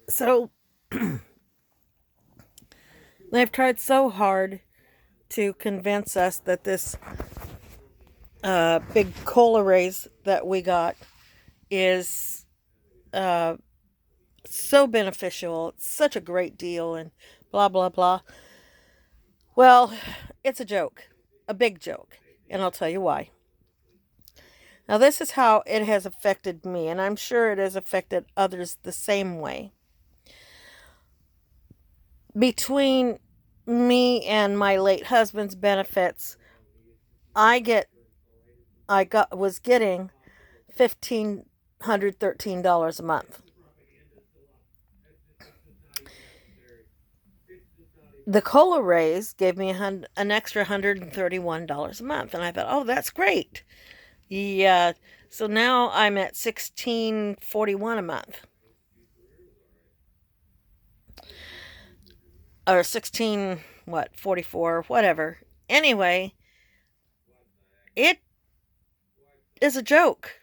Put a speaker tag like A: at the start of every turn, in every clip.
A: So they've tried so hard to convince us that this big cola raise that we got is uh, so beneficial. It's such a great deal, and blah, blah, blah. Well, it's a joke, a big joke, and I'll tell you why. Now, this is how it has affected me, and I'm sure it has affected others the same way. Between me and my late husband's benefits, I get I got was getting $1,513 a month. The COLA raise gave me an extra $131 a month, and I thought, oh, that's great. Yeah, so now I'm at 1641 a month, or 16 what 44, whatever. Anyway, it is a joke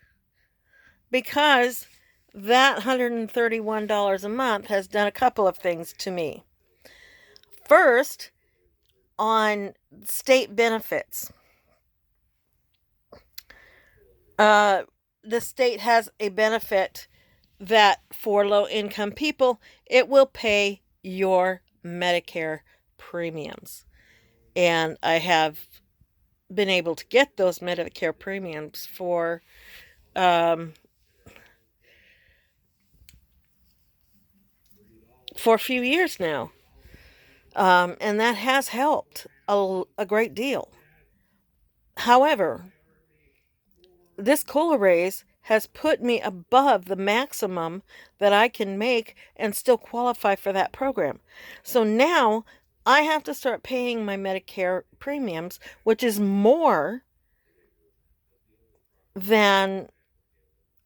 A: because that $131 a month has done a couple of things to me. First, on state benefits, uh, the state has a benefit that for low income people, it will pay your Medicare premiums. And I have been able to get those Medicare premiums um, for a few years now. And that has helped a great deal. However, this COLA raise has put me above the maximum that I can make and still qualify for that program. So now I have to start paying my Medicare premiums, which is more than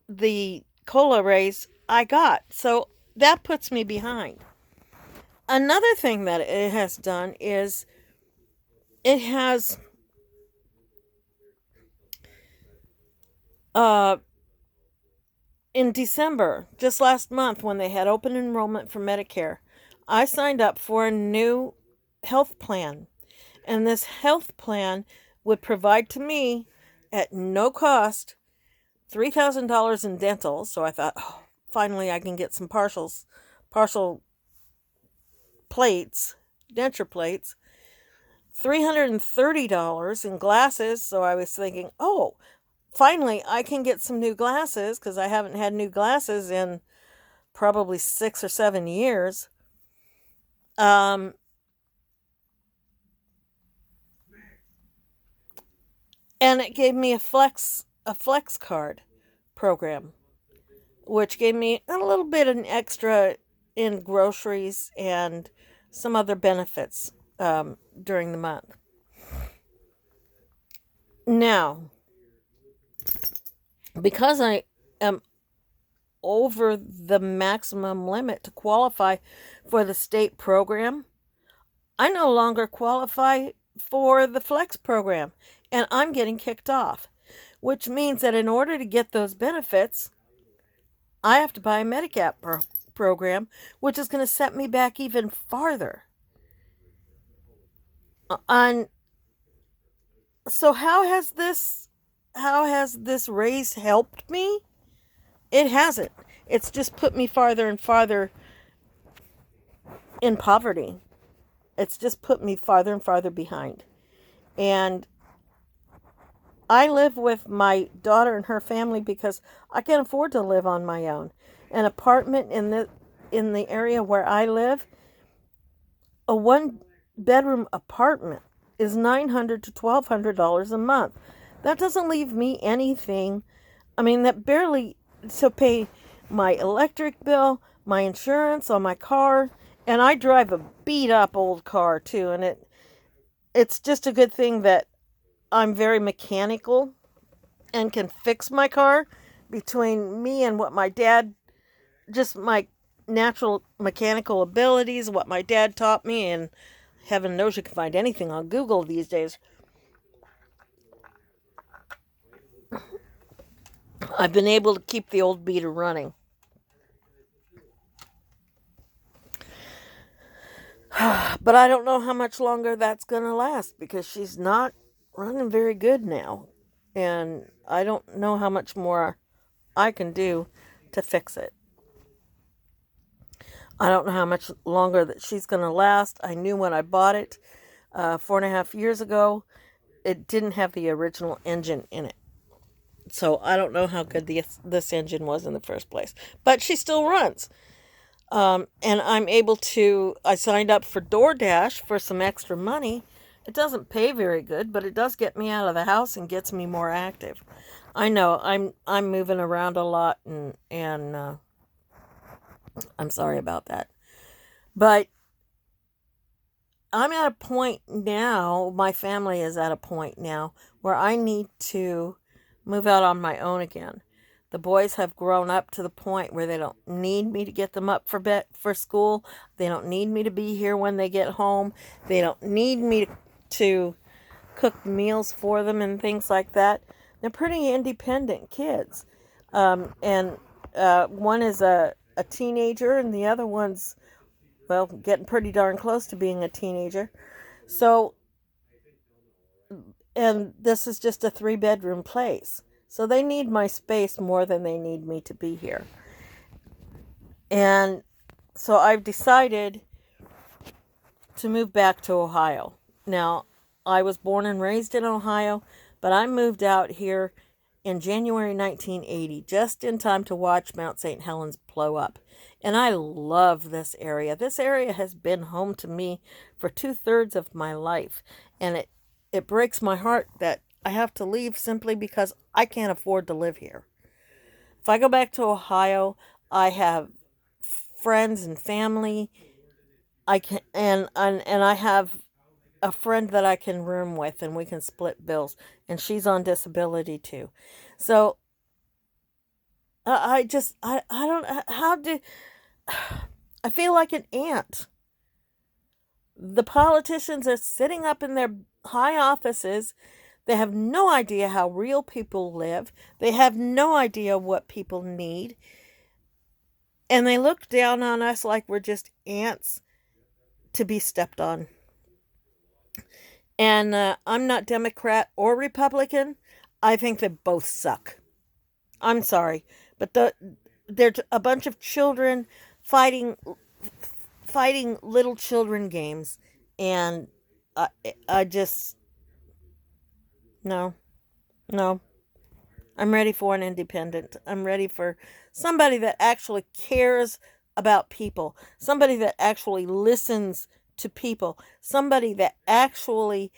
A: the COLA raise I got. So that puts me behind. Another thing that it has done is it has uh in December, just last month when they had open enrollment for Medicare, I signed up for a new health plan. And this health plan would provide to me at no cost $3,000 in dental. So I thought, oh, finally I can get some partial plates, denture plates. $330 in glasses. So I was thinking, oh, finally I can get some new glasses because I haven't had new glasses in probably 6 or 7 years. Um, and it gave me a flex card program, which gave me a little bit of an extra in groceries and some other benefits during the month. Now, because I am over the maximum limit to qualify for the state program, I no longer qualify for the flex program and I'm getting kicked off, which means that in order to get those benefits, I have to buy a Medigap program, which is going to set me back even farther. On so how has this raise helped me? It hasn't. It's just put me farther and farther in poverty. It's just put me farther and farther behind. And I live with my daughter and her family because I can't afford to live on my own. An apartment in the area where I live, a one bedroom apartment is $900 to $1,200 a month. That doesn't leave me anything. I mean, that barely to pay my electric bill, my insurance on my car, and I drive a beat up old car too. And it's just a good thing that I'm very mechanical and can fix my car. Between me and what my dad, just my natural mechanical abilities, what my dad taught me, and heaven knows you can find anything on Google these days. I've been able to keep the old beater running. But I don't know how much longer that's going to last because she's not running very good now. And I don't know how much more I can do to fix it. I don't know how much longer that she's going to last. I knew when I bought it 4.5 years ago, it didn't have the original engine in it. So I don't know how good this engine was in the first place. But she still runs. And I signed up for DoorDash for some extra money. It doesn't pay very good, but it does get me out of the house and gets me more active. I know I'm moving around a lot, and I'm sorry about that. But I'm at a point now, my family is at a point now where I need to move out on my own again. The boys have grown up to the point where they don't need me to get them up for school. They don't need me to be here when they get home. They don't need me to cook meals for them and things like that. They're pretty independent kids. And one is a teenager, and the other one's, well, getting pretty darn close to being a teenager. So, and this is just a 3-bedroom place. So they need my space more than they need me to be here. And so I've decided to move back to Ohio. Now, I was born and raised in Ohio, but I moved out here in January 1980, just in time to watch Mount St. Helens blow up. And I love this area. This area has been home to me for 2/3 of my life. And it breaks my heart that I have to leave simply because I can't afford to live here. If I go back to Ohio, I have friends and family. I can and I have a friend that I can room with, and we can split bills, and she's on disability too. So I don't, how do, I feel like an ant. The politicians are sitting up in their high offices. They have no idea how real people live. They have no idea what people need. And they look down on us like we're just ants to be stepped on. And I'm not Democrat or Republican. I think they both suck. I'm sorry, but they're a bunch of children fighting little children games, and I I just, no, no. I'm ready for an independent. I'm ready for somebody that actually cares about people, somebody that actually listens to people, somebody that actually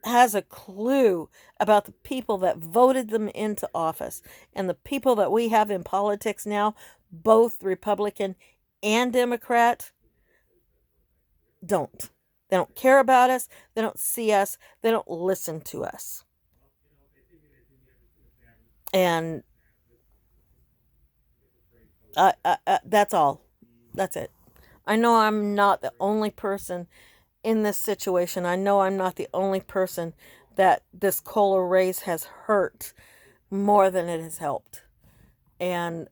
A: has a clue about the people that voted them into office. And the people that we have in politics now, both Republican and Democrat, don't. They don't care about us. They don't see us. They don't listen to us. And that's all. That's it. I know I'm not the only person in this situation. I know I'm not the only person that this cola race has hurt more than it has helped. And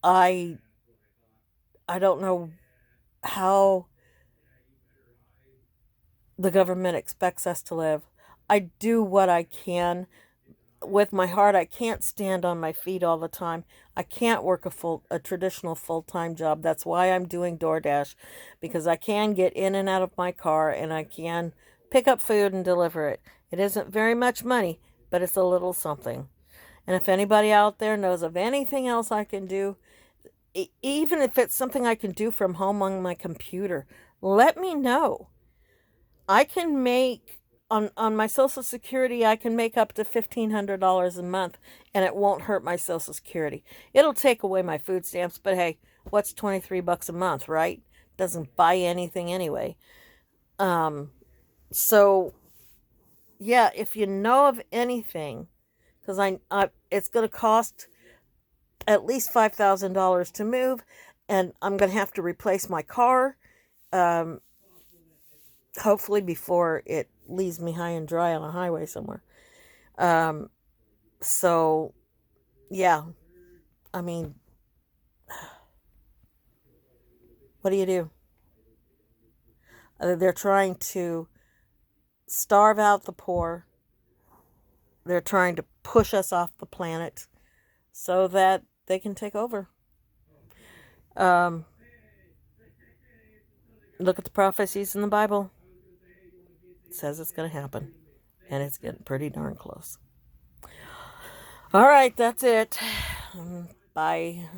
A: I I don't know how the government expects us to live. I do what I can with my heart. I can't stand on my feet all the time. I can't work a traditional full-time job. That's why I'm doing DoorDash, because I can get in and out of my car and I can pick up food and deliver it. It isn't very much money, but it's a little something. And if anybody out there knows of anything else I can do, even if it's something I can do from home on my computer, let me know. I can make on my Social Security, I can make up to $1,500 a month, and it won't hurt my Social Security. It'll take away my food stamps, but hey, what's $23 a month, right? Doesn't buy anything anyway. Um, so yeah, if you know of anything, because I it's going to cost at least $5,000 to move, and I'm going to have to replace my car. Um, Hopefully before it leaves me high and dry on a highway somewhere. Um, so yeah, I mean, what do you do? They're trying to starve out the poor. They're trying to push us off the planet so that they can take over. Um, Look at the prophecies in the Bible. It says it's going to happen. And it's getting pretty darn close. All right, that's it. Bye.